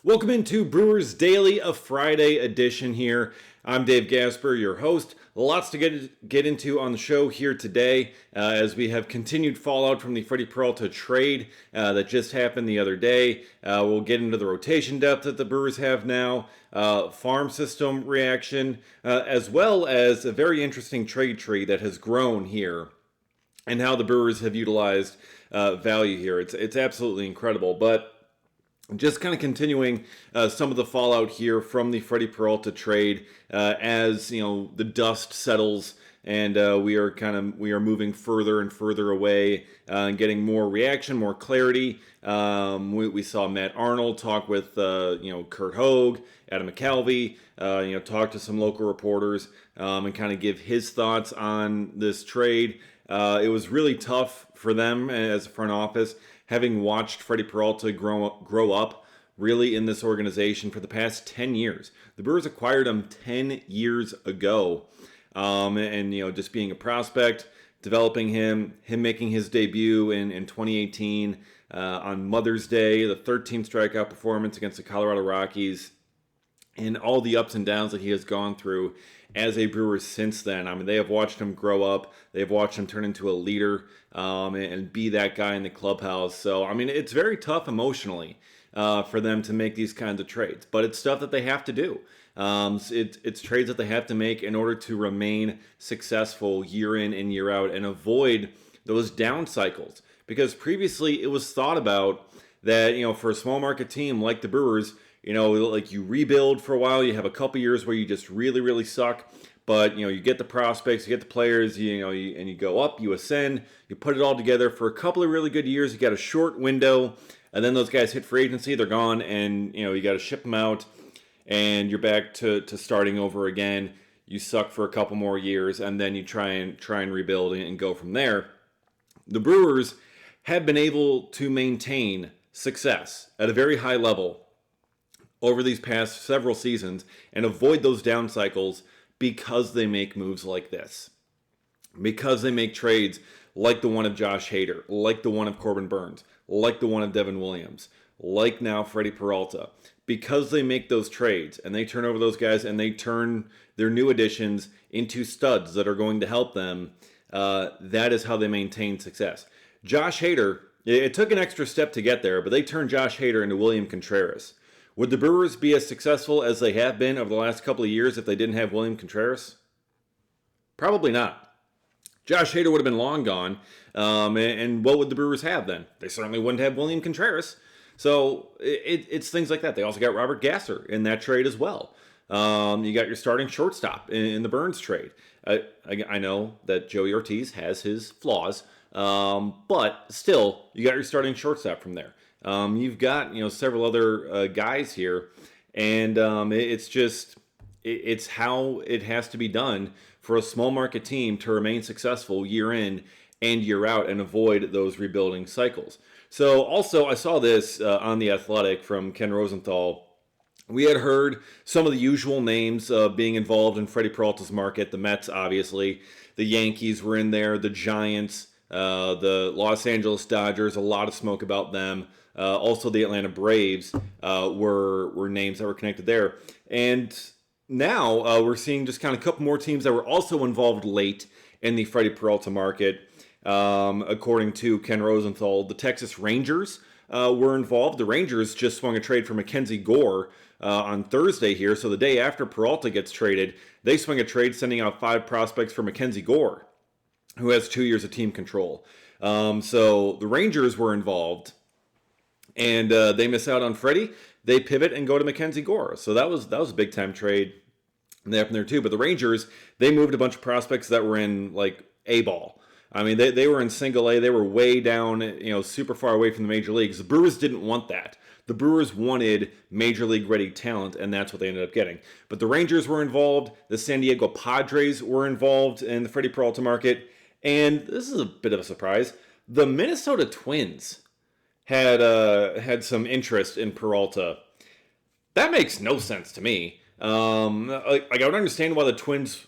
Welcome into Brewers Daily, a Friday edition here. I'm Dave Gasper, your host. Lots to get into on the show here today as we have continued fallout from the Freddy Peralta trade that just happened the other day. We'll get into the rotation depth that the Brewers have now, farm system reaction, as well as a very interesting trade tree that has grown here and how the Brewers have utilized value here. It's absolutely incredible, but just kind of continuing some of the fallout here from the Freddy Peralta trade, as you know the dust settles and we are moving further and further away and getting more reaction, more clarity. We saw Matt Arnold talk with Kurt Hogue, Adam McCalvey, talk to some local reporters and kind of give his thoughts on this trade. It was really tough for them as a front office, having watched Freddy Peralta grow up really in this organization for the past 10 years. The Brewers acquired him 10 years ago. Just being a prospect, developing him making his debut in 2018 on Mother's Day, the 13 strikeout performance against the Colorado Rockies, and all the ups and downs that he has gone through as a Brewer since then. I mean, they have watched him grow up. They have watched him turn into a leader and be that guy in the clubhouse. So, I mean, it's very tough emotionally for them to make these kinds of trades. But it's stuff that they have to do. It's trades that they have to make in order to remain successful year in and year out and avoid those down cycles. Because previously it was thought about that, for a small market team like the Brewers, like you rebuild for a while, you have a couple years where you just really, really suck, but you get the prospects, you get the players, and you go up, you ascend, you put it all together for a couple of really good years. You got a short window, and then those guys hit free agency, they're gone, and you got to ship them out, and you're back to starting over again. You suck for a couple more years, and then you try and rebuild and go from there. The Brewers have been able to maintain success at a very high level over these past several seasons and avoid those down cycles because they make moves like this. Because they make trades like the one of Josh Hader, like the one of Corbin Burns, like the one of Devin Williams, like now Freddy Peralta. Because they make those trades and they turn over those guys and they turn their new additions into studs that are going to help them, that is how they maintain success. Josh Hader, it took an extra step to get there, but they turned Josh Hader into William Contreras. Would the Brewers be as successful as they have been over the last couple of years if they didn't have William Contreras? Probably not. Josh Hader would have been long gone, and what would the Brewers have then? They certainly wouldn't have William Contreras. So it's things like that. They also got Robert Gasser in that trade as well. You got your starting shortstop in the Burns trade. I know that Joey Ortiz has his flaws, but still, you got your starting shortstop from there. You've got several other guys here, and it's how it has to be done for a small market team to remain successful year in and year out and avoid those rebuilding cycles. So also I saw this on The Athletic from Ken Rosenthal. We had heard some of the usual names being involved in Freddy Peralta's market. The Mets, obviously. The Yankees were in there. The Giants. The Los Angeles Dodgers. A lot of smoke about them. Also, the Atlanta Braves were names that were connected there. And now we're seeing just kind of a couple more teams that were also involved late in the Freddy Peralta market. According to Ken Rosenthal, the Texas Rangers were involved. The Rangers just swung a trade for Mackenzie Gore on Thursday here. So the day after Peralta gets traded, they swing a trade sending out 5 prospects for Mackenzie Gore, who has 2 years of team control. So the Rangers were involved, and they miss out on Freddie. They pivot and go to Mackenzie Gore. So that was a big time trade. And they happened there too. But the Rangers, they moved a bunch of prospects that were in like A ball. I mean, they were in single A. They were way down, super far away from the major leagues. The Brewers didn't want that. The Brewers wanted major league ready talent, and that's what they ended up getting. But the Rangers were involved. The San Diego Padres were involved in the Freddy Peralta market. And this is a bit of a surprise. The Minnesota Twins had some interest in Peralta. That makes no sense to me. I would understand why the Twins,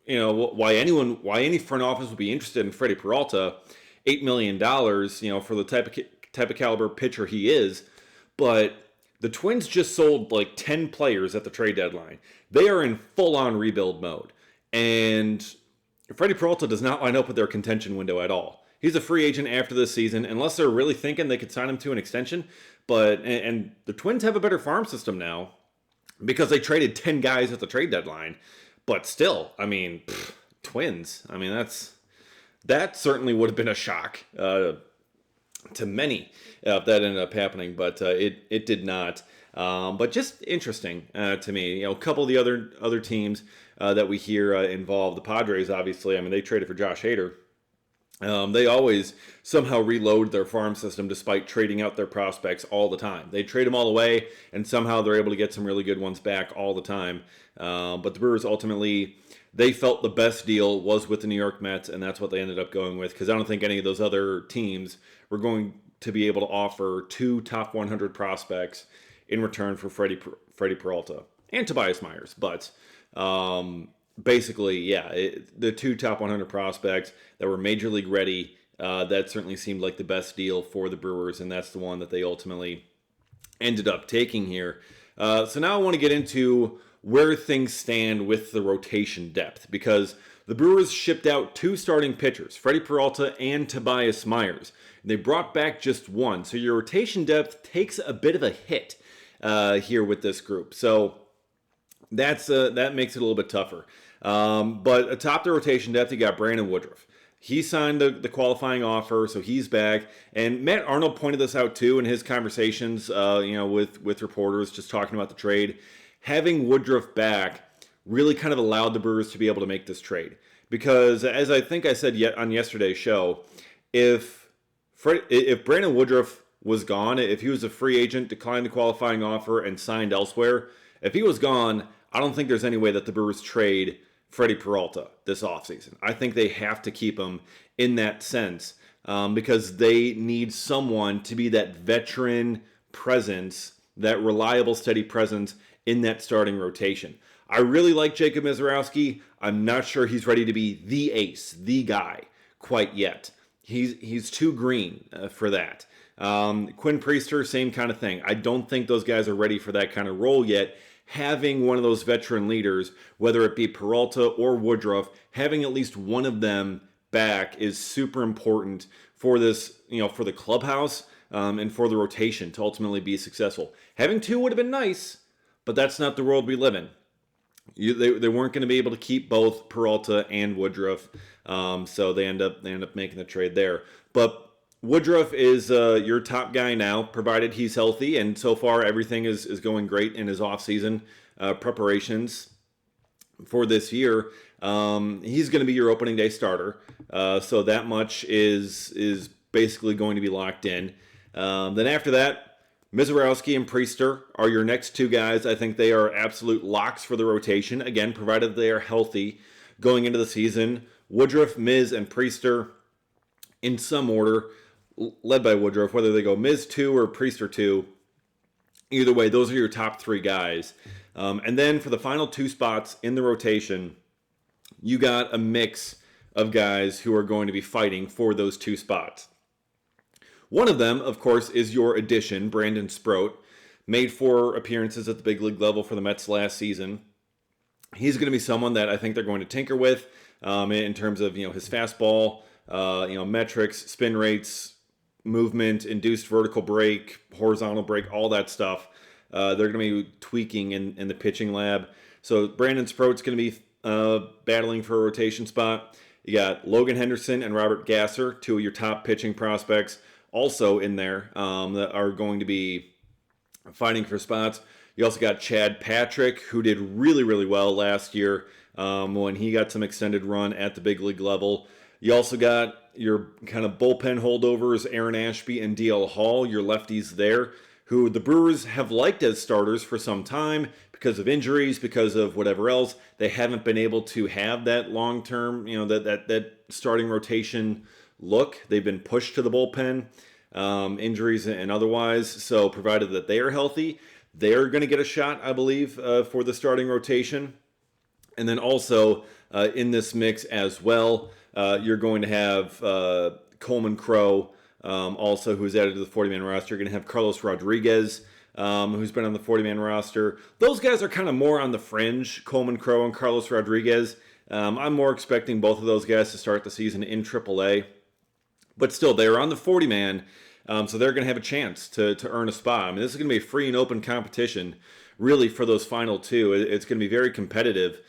why any front office would be interested in Freddy Peralta, $8 million, for the type of caliber pitcher he is. But The Twins just sold like 10 players at the trade deadline. They are in full-on rebuild mode. And Freddy Peralta does not line up with their contention window at all. He's a free agent after this season, unless they're really thinking they could sign him to an extension. And the Twins have a better farm system now because they traded 10 guys at the trade deadline. But still, I mean, Twins. I mean, that certainly would have been a shock to many if that ended up happening, but it did not. But just interesting to me. You know, a couple of the other teams that we hear involved. The Padres, obviously. I mean, they traded for Josh Hader. They always somehow reload their farm system despite trading out their prospects all the time. They trade them all away, and somehow they're able to get some really good ones back all the time. But the Brewers ultimately, they felt the best deal was with the New York Mets, and that's what they ended up going with, because I don't think any of those other teams were going to be able to offer 2 top 100 prospects in return for Freddy Peralta and Tobias Myers. But basically, yeah, the 2 top 100 prospects that were major league ready, that certainly seemed like the best deal for the Brewers, and that's the one that they ultimately ended up taking here. So now I want to get into where things stand with the rotation depth, because the Brewers shipped out 2 starting pitchers, Freddy Peralta and Tobias Myers. They brought back just one, so your rotation depth takes a bit of a hit here with this group. So that makes it a little bit tougher. But atop the rotation depth, you got Brandon Woodruff. He signed the qualifying offer, so he's back. And Matt Arnold pointed this out too in his conversations, with reporters, just talking about the trade. Having Woodruff back really kind of allowed the Brewers to be able to make this trade, because as I think I said on yesterday's show, if Brandon Woodruff was gone, if he was a free agent, declined the qualifying offer, and signed elsewhere, if he was gone, I don't think there's any way that the Brewers trade Freddy Peralta this offseason. I think they have to keep him in that sense, because they need someone to be that veteran presence, that reliable, steady presence in that starting rotation. I really like Jacob Misiorowski. I'm not sure he's ready to be the ace, the guy, quite yet. He's too green for that. Quinn Priester, same kind of thing. I don't think those guys are ready for that kind of role yet. Having one of those veteran leaders, whether it be Peralta or Woodruff, having at least one of them back is super important for this, for the clubhouse and for the rotation to ultimately be successful. Having 2 would have been nice, but that's not the world we live in. They weren't going to be able to keep both Peralta and Woodruff, so they end up making the trade there. But Woodruff is your top guy now, provided he's healthy, and so far everything is going great in his offseason preparations for this year. He's going to be your opening day starter, so that much is basically going to be locked in. Then after that, Misiorowski and Priester are your next 2 guys. I think they are absolute locks for the rotation, again, provided they are healthy going into the season. Woodruff, Miz, and Priester in some order, led by Woodruff, whether they go Miz 2 or Priester 2. Either way, those are your top 3 guys. And then for the final 2 spots in the rotation, you got a mix of guys who are going to be fighting for those 2 spots. One of them, of course, is your addition, Brandon Sproat, made 4 appearances at the big league level for the Mets last season. He's going to be someone that I think they're going to tinker with in terms of his fastball, metrics, spin rates, movement, induced vertical break, horizontal break, all that stuff. They're going to be tweaking in the pitching lab. So Brandon Sproat's going to be battling for a rotation spot. You got Logan Henderson and Robert Gasser, 2 of your top pitching prospects, also in there that are going to be fighting for spots. You also got Chad Patrick, who did really, really well last year when he got some extended run at the big league level. You also got your kind of bullpen holdovers, Aaron Ashby and DL Hall, your lefties there, who the Brewers have liked as starters for some time because of injuries, because of whatever else. They haven't been able to have that long-term, that starting rotation look. They've been pushed to the bullpen, injuries and otherwise. So provided that they are healthy, they're going to get a shot, I believe, for the starting rotation. And then also in this mix as well, you're going to have Coleman Crow, also who's added to the 40-man roster. You're going to have Carlos Rodriguez, who's been on the 40-man roster. Those guys are kind of more on the fringe, Coleman Crow and Carlos Rodriguez. I'm more expecting both of those guys to start the season in AAA. But still, they're on the 40-man, so they're going to have a chance to earn a spot. I mean, this is going to be a free and open competition, really, for those final two. It's going to be very competitive.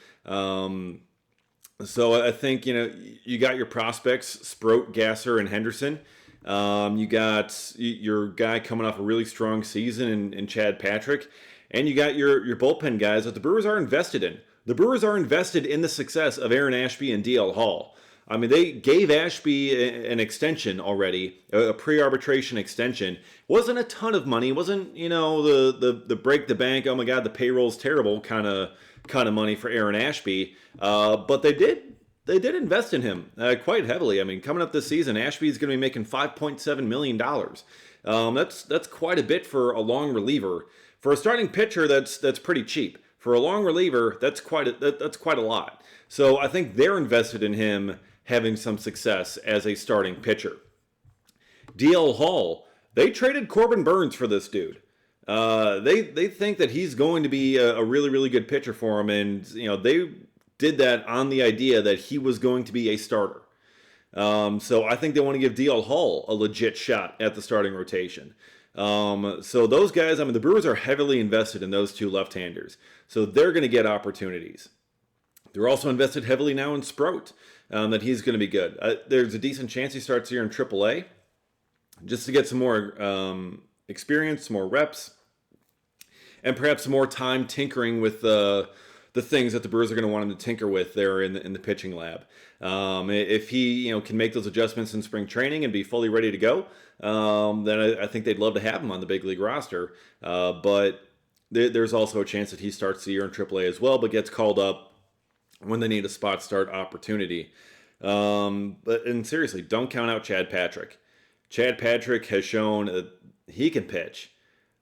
So I think, you got your prospects, Sproat, Gasser, and Henderson. You got your guy coming off a really strong season in Chad Patrick. And you got your bullpen guys that the Brewers are invested in. The Brewers are invested in the success of Aaron Ashby and DL Hall. I mean, they gave Ashby an extension already, a pre-arbitration extension. Wasn't a ton of money. Wasn't, the break the bank, oh my God, the payroll's terrible kind of money for Aaron Ashby. But they did invest in him quite heavily. I mean, coming up this season, Ashby's going to be making $5.7 million. That's quite a bit for a long reliever. For a starting pitcher, that's pretty cheap. For a long reliever, that's quite a lot. So I think they're invested in him having some success as a starting pitcher. DL Hall, they traded Corbin Burns for this dude. They think that he's going to be a really, really good pitcher for him, and they did that on the idea that he was going to be a starter. So I think they want to give DL Hall a legit shot at the starting rotation. So those guys, I mean, the Brewers are heavily invested in those two left-handers. So they're going to get opportunities. They're also invested heavily now in Sproat, that he's going to be good. There's a decent chance he starts here in AAA, just to get some more experience, some more reps, and perhaps some more time tinkering with the things that the Brewers are going to want him to tinker with there in the pitching lab. If he can make those adjustments in spring training and be fully ready to go, then I think they'd love to have him on the big league roster. But there's also a chance that he starts the year in AAA as well, but gets called up when they need a spot start opportunity. And seriously, don't count out Chad Patrick. Chad Patrick has shown that he can pitch.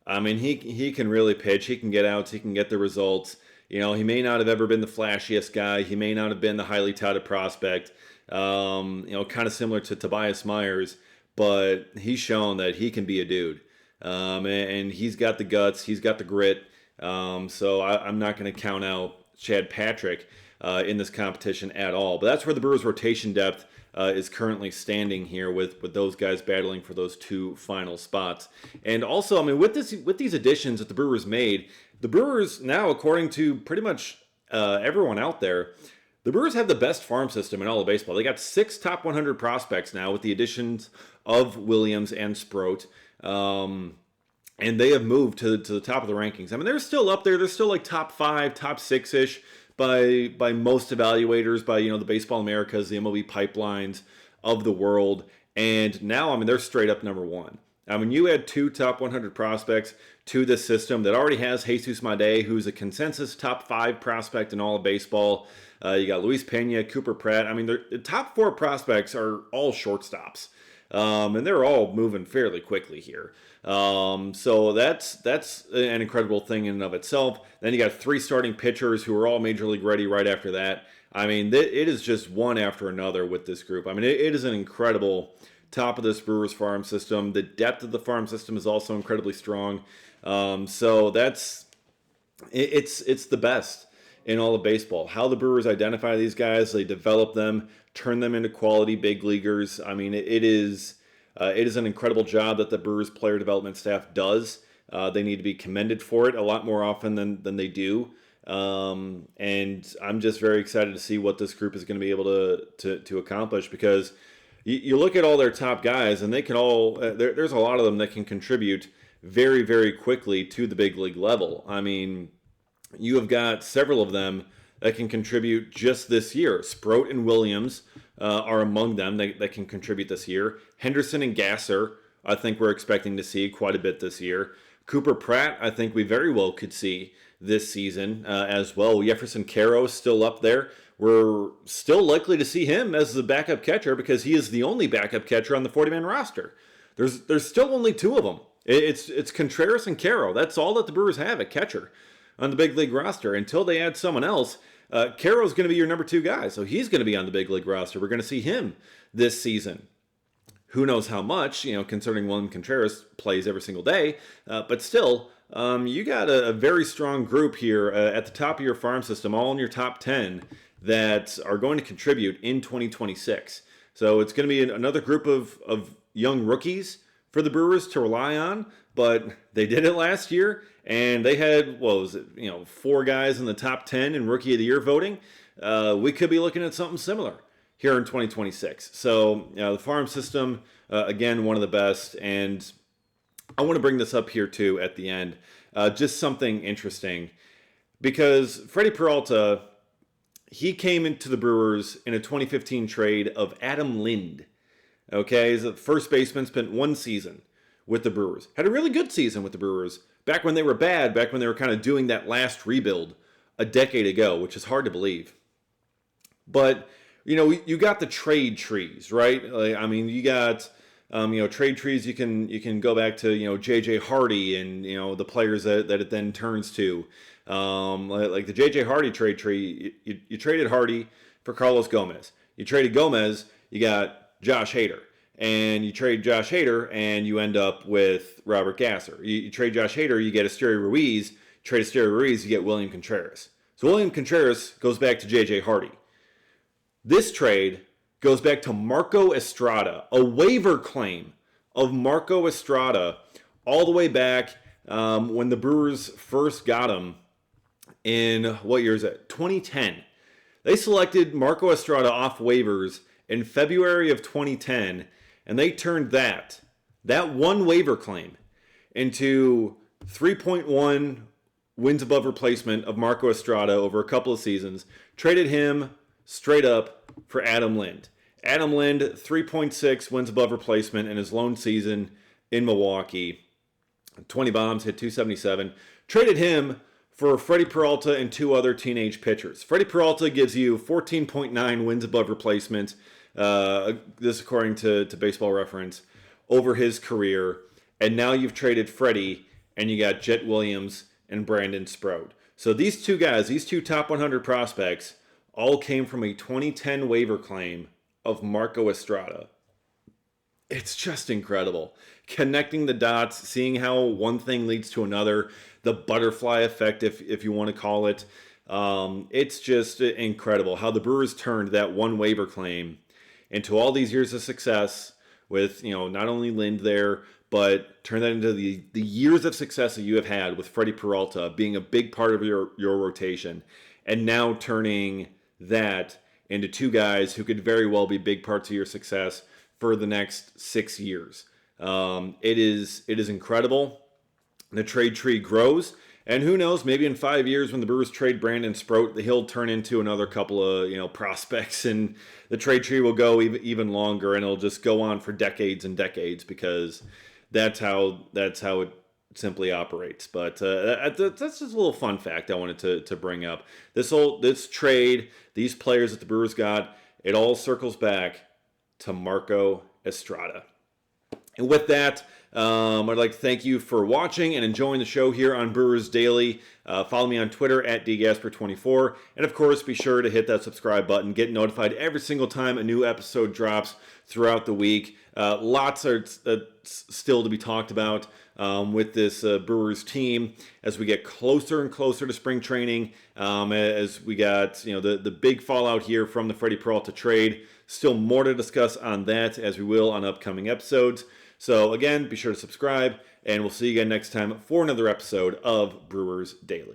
I mean, he can really pitch. He can get outs. He can get the results. He may not have ever been the flashiest guy. He may not have been the highly touted prospect. Kind of similar to Tobias Myers, but he's shown that he can be a dude. And he's got the guts. He's got the grit. So I'm not going to count out Chad Patrick in this competition at all. But that's where the Brewers' rotation depth is currently standing here with those guys battling for those two final spots. And also, I mean, with these additions that the Brewers made, the Brewers now, according to pretty much everyone out there, the Brewers have the best farm system in all of baseball. They got 6 top 100 prospects now with the additions of Williams and Sproat. And they have moved to the top of the rankings. I mean, they're still up there. They're still like top 5, top 6-ish by most evaluators, by the Baseball Americas, the MLB pipelines of the world. And now, I mean, they're straight up number 1. I mean, you add 2 top 100 prospects to this system that already has Jesus Made, who's a consensus top 5 prospect in all of baseball. You got Luis Pena, Cooper Pratt. I mean, the top 4 prospects are all shortstops. And they're all moving fairly quickly here. So that's an incredible thing in and of itself. Then you got 3 starting pitchers who are all major league ready right after that. I mean, it is just one after another with this group. I mean, it is an incredible top of this Brewers farm system. The depth of the farm system is also incredibly strong. So it's the best in all of baseball. How the Brewers identify these guys, they develop them, turn them into quality big leaguers. I mean, it is an incredible job that the Brewers player development staff does. They need to be commended for it a lot more often than they do. And I'm just very excited to see what this group is going to be able to accomplish, because you look at all their top guys, and they can all there's a lot of them that can contribute very, very quickly to the big league level. I mean, you have got several of them that can contribute just this year. Sproat and Williams are among them that can contribute this year. Henderson and Gasser, I think we're expecting to see quite a bit this year. Cooper Pratt, I think we very well could see this season as well. Jefferson Caro is still up there. We're still likely to see him as the backup catcher, because he is the only backup catcher on the 40-man roster. There's still only 2 of them. It's Contreras and Caro. That's all that the Brewers have at catcher on the big league roster. Until they add someone else, Caro's going to be your number 2 guy, so he's going to be on the big league roster. We're going to see him this season. Who knows how much, concerning William Contreras plays every single day, but still, you got a very strong group here at the top of your farm system, all in your top 10, that are going to contribute in 2026. So it's going to be another group of young rookies for the Brewers to rely on, but they did it last year, and they had, what was it, 4 guys in the top 10 in Rookie of the Year voting. We could be looking at something similar here in 2026. So the farm system, again, one of the best, and I want to bring this up here too at the end. Just something interesting, because Freddy Peralta, he came into the Brewers in a 2015 trade of Adam Lind. Okay, he's a first baseman, spent 1 season with the Brewers. Had a really good season with the Brewers back when they were bad, back when they were kind of doing that last rebuild a decade ago, which is hard to believe. But, you got the trade trees, right? You got, trade trees. You can go back to, J.J. Hardy and, the players that it then turns to. Like the J.J. Hardy trade tree, you traded Hardy for Carlos Gomez. You traded Gomez, you got Josh Hader. And you trade Josh Hader, and you end up with Robert Gasser. You trade Josh Hader, you get Esteury Ruiz. Trade Esteury Ruiz, you get William Contreras. So William Contreras goes back to J.J. Hardy. This trade goes back to Marco Estrada, a waiver claim of Marco Estrada all the way back when the Brewers first got him in, what year is it? 2010. They selected Marco Estrada off waivers in February of 2010, and they turned that one waiver claim into 3.1 wins above replacement of Marco Estrada over a couple of seasons, traded him straight up for Adam Lind. Adam Lind, 3.6 wins above replacement in his lone season in Milwaukee. 20 bombs, hit 277. Traded him for Freddy Peralta and 2 other teenage pitchers. Freddy Peralta gives you 14.9 wins above replacement, this according to Baseball Reference, over his career. And now you've traded Freddy, and you got Jet Williams and Brandon Sproat. So these 2 guys, these 2 top 100 prospects, all came from a 2010 waiver claim of Marco Estrada. It's just incredible. Connecting the dots, seeing how one thing leads to another, the butterfly effect, if you want to call it. It's just incredible how the Brewers turned that one waiver claim into all these years of success with, not only Lind there, but turn that into the years of success that you have had with Freddy Peralta being a big part of your rotation, and now turning that into 2 guys who could very well be big parts of your success for the next 6 years. It is incredible. The trade tree grows, and who knows, maybe in 5 years when the Brewers trade Brandon Sproat, he'll turn into another couple of prospects, and the trade tree will go even longer, and it'll just go on for decades and decades, because that's how it simply operates. But that's just a little fun fact I wanted to bring up. This trade, these players that the Brewers got, it all circles back to Marco Estrada. And with that, I'd like to thank you for watching and enjoying the show here on Brewers Daily. Follow me on Twitter at dgasper24. And of course, be sure to hit that subscribe button. Get notified every single time a new episode drops throughout the week. Lots are still to be talked about with this Brewers team as we get closer and closer to spring training. As we got the big fallout here from the Freddy Peralta trade. Still more to discuss on that, as we will on upcoming episodes. So again, be sure to subscribe, and we'll see you again next time for another episode of Brewers Daily.